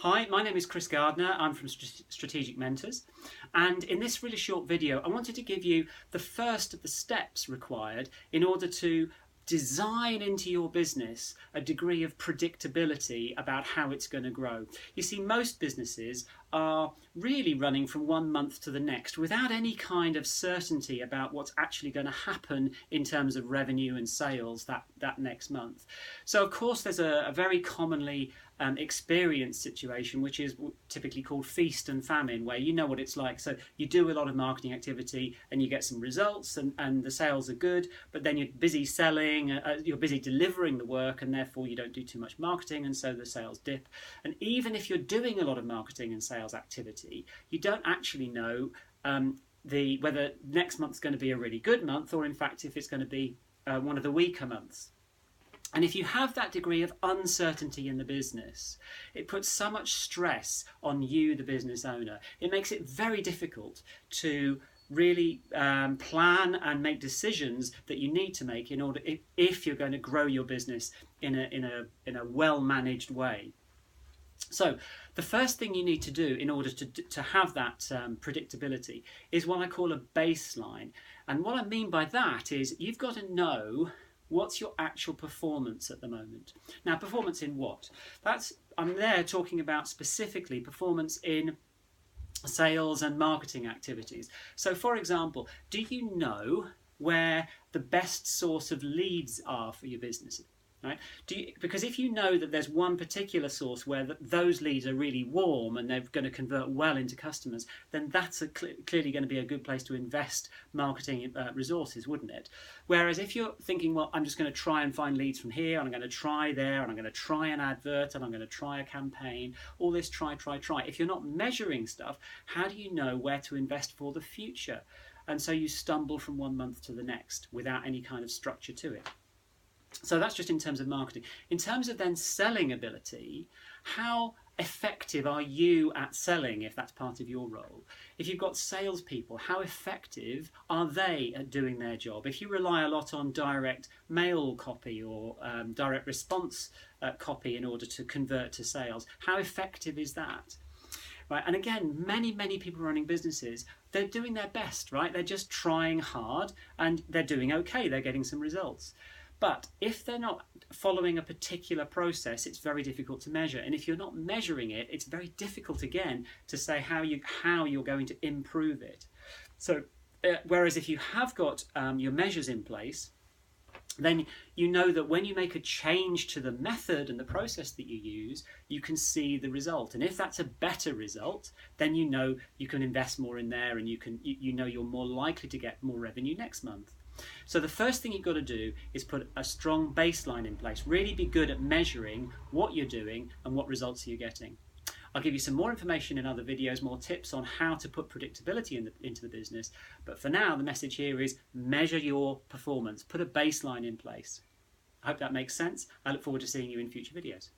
Hi, my name is Chris Gardner. I'm from Strategic Mentors, and in this really short video I wanted to give you the first of the steps required in order to design into your business a degree of predictability about how it's going to grow. You see, most businesses are really running from one month to the next without any kind of certainty about what's actually going to happen in terms of revenue and sales that next month. So of course there's a very commonly experienced situation which is typically called feast and famine, where you know what it's like. So you do a lot of marketing activity and you get some results and the sales are good, but then you're busy selling, you're busy delivering the work, and therefore you don't do too much marketing, and so the sales dip. And even if you're doing a lot of marketing and sales activity, you don't actually know whether next month's going to be a really good month, or in fact if it's going to be one of the weaker months. And if you have that degree of uncertainty in the business, it puts so much stress on you, the business owner. It makes it very difficult to really plan and make decisions that you need to make in order, if you're going to grow your business in a well-managed way. So the first thing you need to do in order to have that predictability is what I call a baseline. And what I mean by that is you've got to know what's your actual performance at the moment. Now, performance in what? I'm there talking about specifically performance in sales and marketing activities. So for example, do you know where the best source of leads are for your business? Right? Because if you know that there's one particular source where those leads are really warm and they're going to convert well into customers, then that's clearly going to be a good place to invest marketing resources, wouldn't it? Whereas if you're thinking, well, I'm just going to try and find leads from here, and I'm going to try there, and I'm going to try an advert, and I'm going to try a campaign, all this try. If you're not measuring stuff, how do you know where to invest for the future? And so you stumble from one month to the next without any kind of structure to it. So that's just in terms of marketing. In terms of then selling ability, how effective are you at selling, if that's part of your role? If you've got salespeople, how effective are they at doing their job? If you rely a lot on direct mail copy or direct response copy in order to convert to sales, how effective is that? Right? And again, many people running businesses, they're doing their best, right? They're just trying hard and they're doing okay, they're getting some results. But if they're not following a particular process, it's very difficult to measure. And if you're not measuring it, it's very difficult again to say how you're going to improve it. So whereas if you have got your measures in place, then you know that when you make a change to the method and the process that you use, you can see the result. And if that's a better result, then you know you can invest more in there, and you know you're more likely to get more revenue next month. So the first thing you've got to do is put a strong baseline in place. Really be good at measuring what you're doing and what results you're getting. I'll give you some more information in other videos, more tips on how to put predictability into the business. But for now, the message here is measure your performance. Put a baseline in place. I hope that makes sense. I look forward to seeing you in future videos.